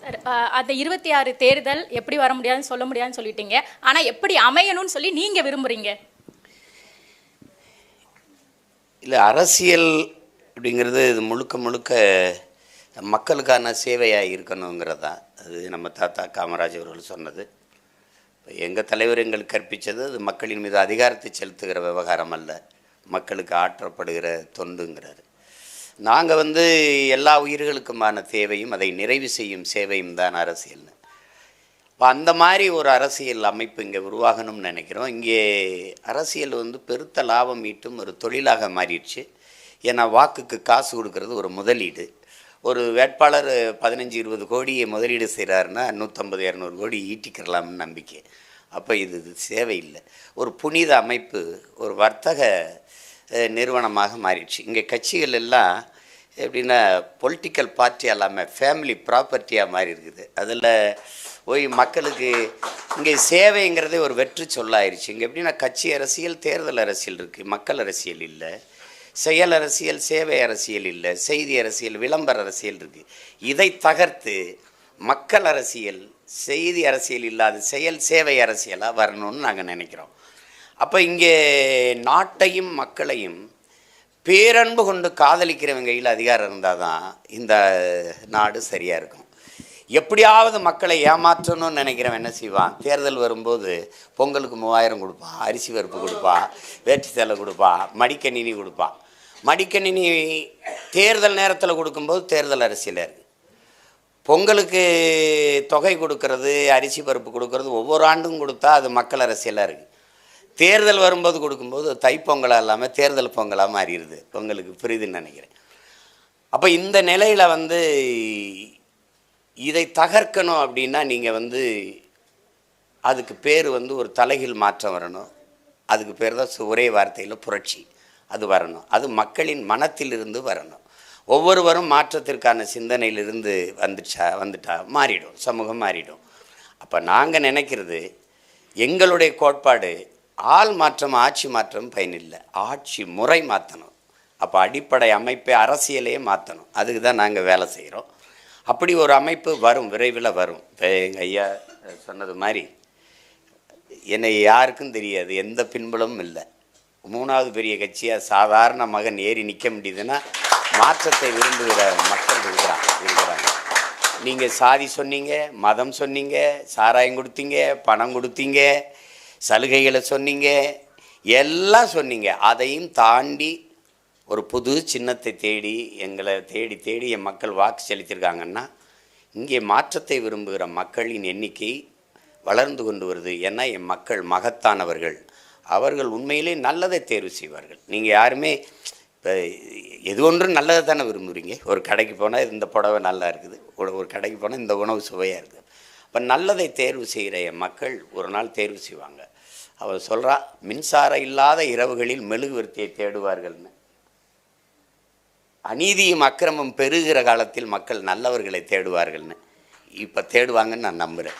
Sir, அந்த 26 தேர்தல் எப்படி வர முடியாதுன்னு சொல்ல முடியாதுன்னு சொல்லிட்டீங்க. ஆனா எப்படி அமையணும்னு சொல்லி நீங்க விரும்புறீங்க? இல்லை, அரசியல் அப்படிங்கிறது இது முழுக்க முழுக்க மக்களுக்கான சேவையாக இருக்கணுங்கிறது தான். அது நம்ம தாத்தா காமராஜ் அவர்கள் சொன்னது. எங்கள் தலைவர் எங்களுக்கு கற்பித்தது அது மக்களின் மீது அதிகாரத்தை செலுத்துகிற விவகாரம் அல்ல, மக்களுக்கு ஆற்றப்படுகிற தொண்டுங்கிறாரு. நாங்கள் எல்லா உயிர்களுக்குமான தேவையும் அதை நிறைவு செய்யும் சேவையும் தான் அரசியல்னு. இப்போ அந்த மாதிரி ஒரு அரசியல் அமைப்பு இங்கே உருவாகணும்னு நினைக்கிறோம். இங்கே அரசியல் பெருத்த லாபம் ஈட்டும் ஒரு தொழிலாக மாறிடுச்சு. ஏன்னா வாக்குக்கு காசு கொடுக்கறது ஒரு முதலீடு. ஒரு வேட்பாளர் 15-20 கோடியை முதலீடு செய்கிறாருன்னா 150-200 கோடி ஈட்டிக்கிறலாம்னு நம்பிக்கை. அப்போ இது சேவை இல்லை, ஒரு புனித அமைப்பு, ஒரு வர்த்தக நிறுவனமாக மாறிடுச்சு. இங்கே கட்சிகள் எல்லாம் எப்படின்னா பொலிட்டிக்கல் பார்ட்டி எல்லாமே ஃபேமிலி ப்ராப்பர்ட்டியாக மாறி இருக்குது. அதில் போய் மக்களுக்கு இங்கே சேவைங்கிறதே ஒரு வெற்றி சொல்லாயிருச்சு. இங்கே எப்படின்னா கட்சி அரசியல், தேர்தல் அரசியல் இருக்குது, மக்கள் அரசியல் இல்லை. செயல் அரசியல், சேவை அரசியல் இல்லை. செய்தி அரசியல், விளம்பர அரசியல் இருக்குது. இதை தகர்த்து மக்கள் அரசியல், செய்தி அரசியல் இல்லாத செயல் சேவை அரசியலாக வரணும்னு நாங்கள் நினைக்கிறோம். அப்போ இங்கே நாட்டையும் மக்களையும் பேரன்பு கொண்டு காதலிக்கிறவங்க கையில் அதிகாரம் இருந்தால் தான் இந்த நாடு சரியாக இருக்கும். எப்படியாவது மக்களை ஏமாற்றணும்னு நினைக்கிறவன் என்ன செய்வான்? தேர்தல் வரும்போது பொங்கலுக்கு 3000 கொடுப்பான், அரிசி பருப்பு கொடுப்பான், வேட்டி சேலை கொடுப்பான், மடிக்கணினி கொடுப்பான். மடிக்கணினி தேர்தல் நேரத்தில் கொடுக்கும்போது தேர்தல் அரசியலாக இருக்குது. பொங்கலுக்கு தொகை கொடுக்கறது, அரிசி பருப்பு கொடுக்கறது ஒவ்வொரு ஆண்டும் கொடுத்தா அது மக்கள் அரசியலாக இருக்குது. தேர்தல் வரும்போது கொடுக்கும்போது தைப்பொங்கலாக இல்லாமல் தேர்தல் பொங்கலாக மாறிடுது. பொங்கலுக்கு புரியுதுன்னு நினைக்கிறேன். அப்போ இந்த நிலையில் இதை தகர்க்கணும் அப்படின்னா நீங்கள் அதுக்கு பேர் ஒரு தலைகீழ் மாற்றம் வரணும். அதுக்கு பேர் தான் ஒரே வார்த்தையில் புரட்சி. அது வரணும். அது மக்களின் மனத்திலிருந்து வரணும். ஒவ்வொருவரும் மாற்றத்திற்கான சிந்தனையிலிருந்து வந்துட்டா மாறிடும், சமூகம் மாறிடும். அப்போ நாங்கள் நினைக்கிறது, எங்களுடைய கோட்பாடு ஆள் மாற்றம் ஆட்சி மாற்றம் பயனில்லை, ஆட்சி முறை மாற்றணும். அப்போ அடிப்படை அமைப்பை அரசியலையே மாற்றணும். அதுக்கு தான் நாங்கள் வேலை செய்கிறோம். அப்படி ஒரு அமைப்பு வரும், விரைவில் வரும். இப்போ எங்கள் ஐயா சொன்னது மாதிரி என்னை யாருக்கும் தெரியாது, எந்த பின்புலமும் இல்லை. 3வது பெரிய கட்சியாக சாதாரண மகன் ஏறி நிற்க முடியுதுன்னா மாற்றத்தை விரும்புகிற மக்கள் இருக்கிறாங்க. நீங்கள் சாதி சொன்னீங்க, மதம் சொன்னீங்க, சாராயம் கொடுத்தீங்க, பணம் கொடுத்தீங்க, சலுகைகளை சொன்னீங்க, எல்லாம் சொன்னீங்க. அதையும் தாண்டி ஒரு புது சின்னத்தை தேடி எங்களை தேடி என் மக்கள் வாக்கு செலுத்தியிருக்காங்கன்னா இங்கே மாற்றத்தை விரும்புகிற மக்களின் எண்ணிக்கை வளர்ந்து கொண்டு வருது. ஏன்னா என் மக்கள் மகத்தானவர்கள், அவர்கள் உண்மையிலே நல்லதை தேர்வு செய்வார்கள். நீங்கள் யாருமே இப்போ எது ஒன்றும் நல்லதை தானே விரும்புகிறீங்க. ஒரு கடைக்கு போனால் இந்த புடவை நல்லா இருக்குது, ஒரு கடைக்கு போனால் இந்த உணவு சுவையாக இருக்குது. இப்போ நல்லதை தேர்வு செய்கிற என் மக்கள் ஒரு நாள் தேர்வு செய்வாங்க. அவர் சொல்கிறா, மின்சாரம் இல்லாத இரவுகளில் மெழுகுவர்த்தியை தேடுவார்கள்னு. அநீதியும் அக்கிரமம் பெருகிற காலத்தில் மக்கள் நல்லவர்களை தேடுவார்கள்னு. இப்போ தேடுவாங்கன்னு நான் நம்புகிறேன்.